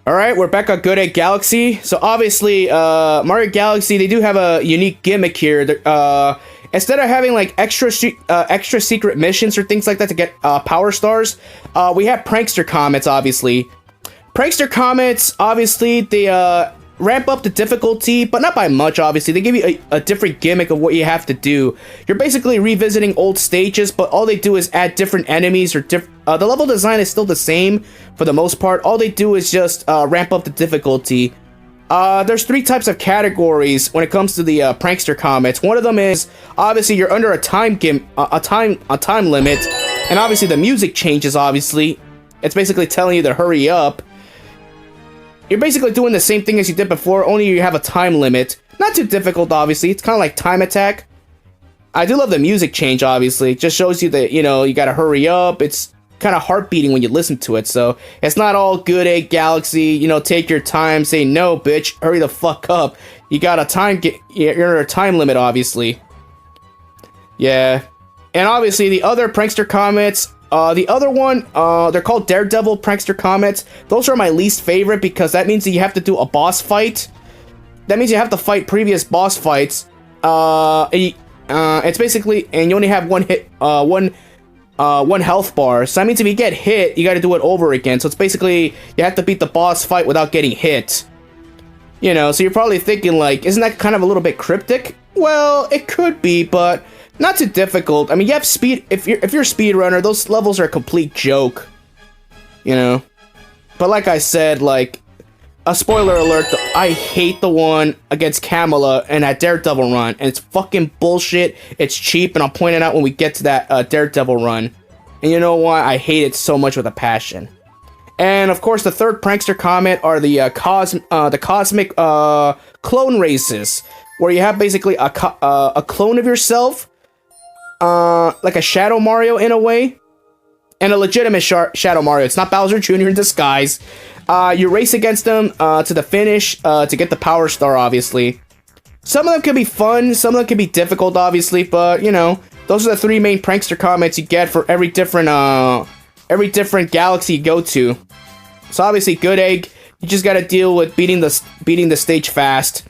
Alright, we're back on Good Egg Galaxy. So obviously, Mario Galaxy, they do have a unique gimmick here. Instead of having like extra secret missions or things like that to get power stars, we have Prankster Comets, obviously. Prankster Comets, obviously, they ramp up the difficulty, but not by much, obviously. They give you a different gimmick of what you have to do. You're basically revisiting old stages, but all they do is add different enemies or the level design is still the same for the most part. All they do is just ramp up the difficulty. There's 3 types of categories when it comes to the Prankster Comets. One of them is obviously you're under a time limit, and obviously the music changes. Obviously, it's basically telling you to hurry up. You're basically doing the same thing as you did before, only you have a time limit. Not too difficult, obviously. It's kind of like Time Attack. I do love the music change, obviously. It just shows you that, you know, you gotta hurry up. It's kind of heart beating when you listen to it, so it's not all Good Egg Galaxy, you know, take your time, say no, bitch, hurry the fuck up. You got a you're under a time limit, obviously. Yeah. And obviously, the other Prankster Comets, the other one, they're called Daredevil Prankster Comets. Those are my least favorite because that means that you have to do a boss fight. That means you have to fight previous boss fights. It's basically, and you only have one health bar. So that means if you get hit, you got to do it over again. So it's basically you have to beat the boss fight without getting hit. You know, so you're probably thinking like, isn't that kind of a little bit cryptic? Well, it could be, but not too difficult. I mean, you have speed. If you're a speedrunner, those levels are a complete joke. You know, but like I said, like a spoiler alert, I hate the one against Kamala and that Daredevil run, and it's fucking bullshit. It's cheap, and I'll point it out when we get to that Daredevil run. And you know why? I hate it so much with a passion. And of course, the third Prankster Comet are the cosmic clone races, where you have basically a clone of yourself. Like a Shadow Mario in a way, and a legitimate Shadow Mario. It's not Bowser Jr. in disguise. You race against them to the finish to get the Power Star, obviously. Some of them can be fun, some of them can be difficult, obviously, but, you know, those are the 3 main Prankster Comets you get for every different galaxy you go to. So obviously, Good Egg, you just gotta deal with beating the stage fast.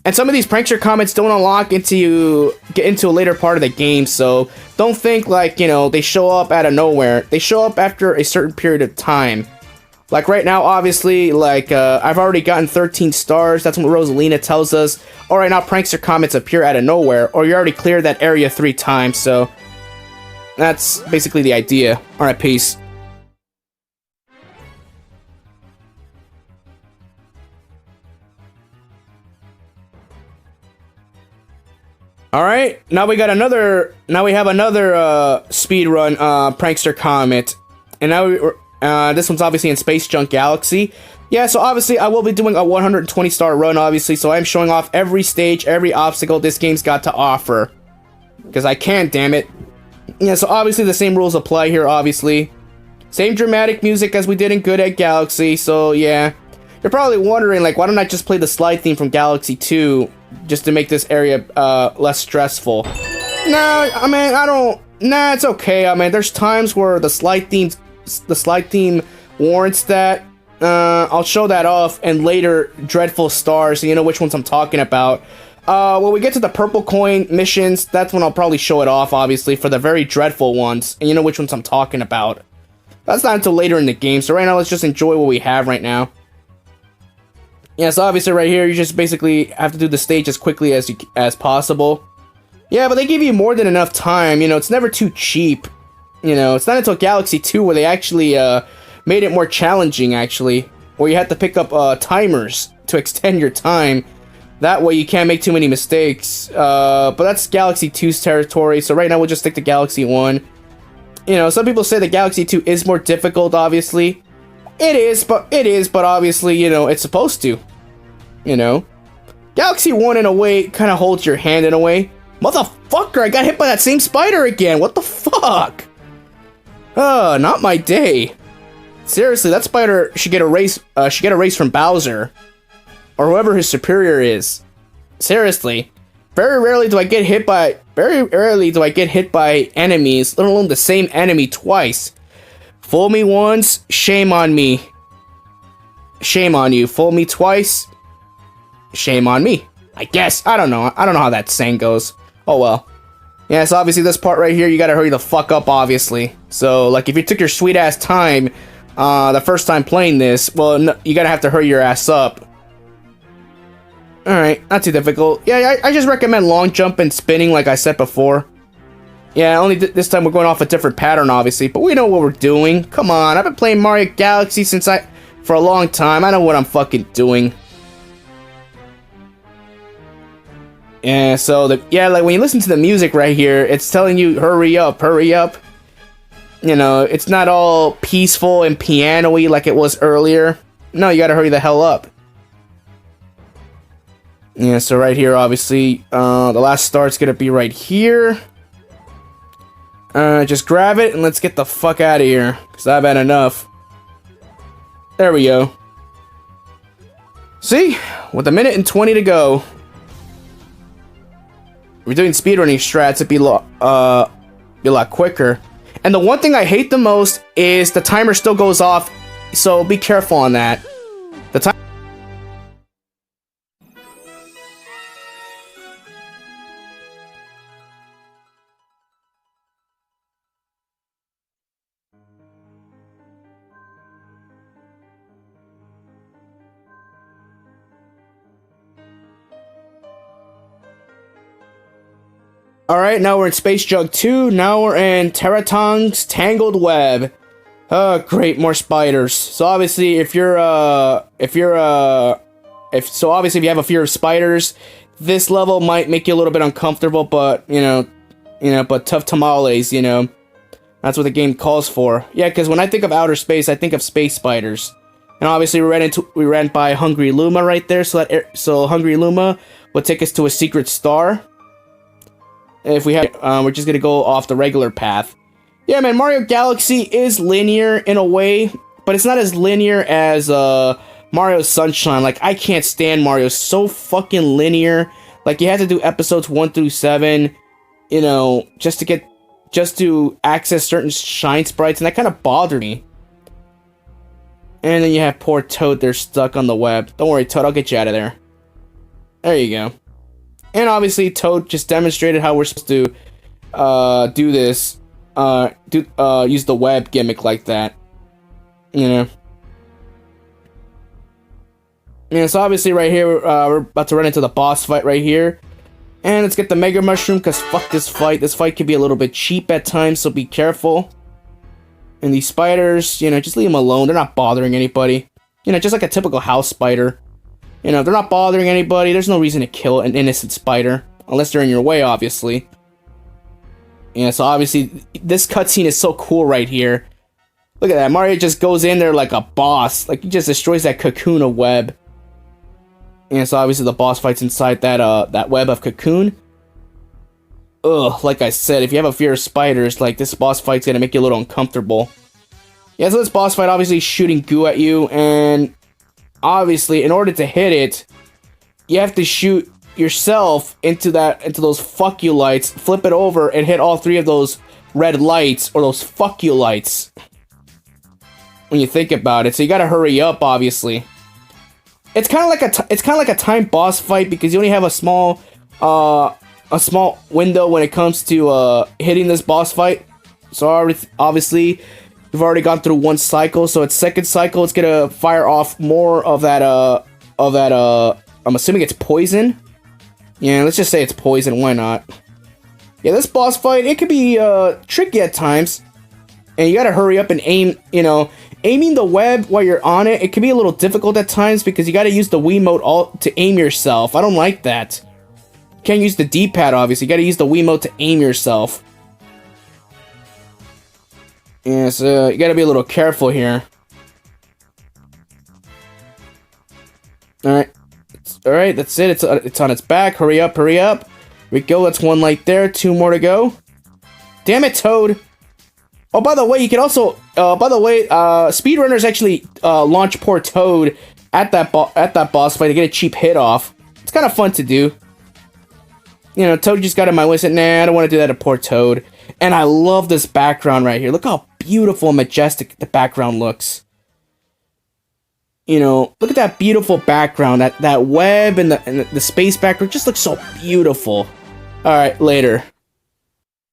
And some of these Prankster Comets don't unlock until you get into a later part of the game, so don't think like, you know, they show up out of nowhere. They show up after a certain period of time. Like right now, obviously, like, I've already gotten 13 stars. That's what Rosalina tells us. Alright, now Prankster Comets appear out of nowhere, or you already cleared that area 3 times, so that's basically the idea. Alright, peace. Alright, now we have another speedrun Prankster Comet. And now this one's obviously in Space Junk Galaxy. Yeah, so obviously I will be doing a 120 star run, obviously, so I'm showing off every stage, every obstacle this game's got to offer. Because I can, damn it. Yeah, so obviously the same rules apply here, obviously. Same dramatic music as we did in Good Egg Galaxy, so yeah. You're probably wondering, like, why don't I just play the slide theme from Galaxy 2 just to make this area less stressful? No, I mean, nah, it's okay. I mean, there's times where the slide theme warrants that. I'll show that off in later Dreadful Stars, so you know which ones I'm talking about. When we get to the purple coin missions, that's when I'll probably show it off, obviously, for the very dreadful ones, and you know which ones I'm talking about. That's not until later in the game, so right now let's just enjoy what we have right now. Yeah, so obviously right here, you just basically have to do the stage as quickly as possible. Yeah, but they give you more than enough time, you know, it's never too cheap. You know, it's not until Galaxy 2 where they actually made it more challenging, actually. Where you have to pick up timers to extend your time. That way you can't make too many mistakes. But that's Galaxy 2's territory, so right now we'll just stick to Galaxy 1. You know, some people say that Galaxy 2 is more difficult, obviously. It is, but obviously, you know, it's supposed to. You know? Galaxy 1, in a way, kind of holds your hand in a way. Motherfucker, I got hit by that same spider again. What the fuck? Not my day. Seriously, that spider should get a race from Bowser. Or whoever his superior is. Seriously. Very rarely do I get hit by enemies, let alone the same enemy twice. Fool me once, shame on me. Shame on you. Fool me twice, shame on me. I guess. I don't know how that saying goes. Oh well. Yeah, so obviously this part right here, you gotta hurry the fuck up, obviously. So, like, if you took your sweet ass time, the first time playing this, well, no, you gotta have to hurry your ass up. Alright, not too difficult. Yeah, I just recommend long jump and spinning, like I said before. Yeah, only this time we're going off a different pattern, obviously, but we know what we're doing. Come on, I've been playing Mario Galaxy for a long time. I know what I'm fucking doing. Yeah, so like when you listen to the music right here, it's telling you hurry up, hurry up. You know, it's not all peaceful and piano-y like it was earlier. No, you gotta hurry the hell up. Yeah, so right here, obviously, the last start's gonna be right here. Just grab it and let's get the fuck out of here, because I've had enough. There we go. See? With 1 minute and 20 to go. If we're doing speedrunning strats, it'd be a lot quicker. And the one thing I hate the most is the timer still goes off, so be careful on that. The time. Alright, now we're in Space Jug 2. Now we're in Terratong's Tangled Web. Oh, great, more spiders. So obviously, if you have a fear of spiders, this level might make you a little bit uncomfortable, but, but tough tamales, That's what the game calls for. Yeah, because when I think of outer space, I think of space spiders. And obviously, we ran by Hungry Luma right there, so Hungry Luma would take us to a secret star. If we had, we're just gonna go off the regular path. Yeah, man, Mario Galaxy is linear in a way, but it's not as linear as Mario Sunshine. Like, I can't stand Mario. So fucking linear. Like, you had to do episodes 1 through 7, just to access certain shine sprites, and that kind of bothered me. And then you have poor Toad. They're stuck on the web. Don't worry, Toad. I'll get you out of there. There you go. And obviously, Toad just demonstrated how we're supposed to do this. Use the web gimmick like that. Yeah, so obviously right here, we're about to run into the boss fight right here. And let's get the Mega Mushroom, because fuck this fight. This fight can be a little bit cheap at times, so be careful. And these spiders, just leave them alone. They're not bothering anybody. Just like a typical house spider. They're not bothering anybody. There's no reason to kill an innocent spider. Unless they're in your way, obviously. Yeah, so obviously, this cutscene is so cool right here. Look at that. Mario just goes in there like a boss. Like, he just destroys that cocoon of web. And so obviously, the boss fight's inside that web of cocoon. Ugh, like I said, if you have a fear of spiders, like, this boss fight's gonna make you a little uncomfortable. Yeah, so this boss fight obviously is shooting goo at you, and obviously, in order to hit it, you have to shoot yourself into those fuck you lights, flip it over, and hit all 3 of those red lights, or those fuck you lights. When you think about it, so you gotta hurry up, obviously. It's kind of like a timed boss fight, because you only have a small window when it comes to hitting this boss fight. So obviously, we've already gone through 1 cycle, so its 2nd cycle, it's gonna fire off more of that, I'm assuming it's poison. Yeah, let's just say it's poison, why not? Yeah, this boss fight, it could be, tricky at times. And you gotta hurry up and aim, aiming the web while you're on it, it can be a little difficult at times because you got to use the Wiimote to aim yourself. I don't like that. You can't use the D-pad, obviously. You got to use the Wiimote to aim yourself. Yeah, so you got to be a little careful here. Alright. Alright, that's it. It's on its back. Hurry up, hurry up. Here we go. That's one light there. 2 more to go. Damn it, Toad. Oh, by the way, you can also... speedrunners actually launch poor Toad at that boss fight to get a cheap hit off. It's kind of fun to do. You know, Toad just got in my way and said, nah, I don't want to do that to poor Toad. And I love this background right here. Look how beautiful and majestic the background looks. You know, look at that beautiful background. That web and the space background just looks so beautiful. Alright, later.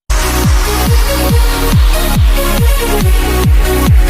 We'll be right back.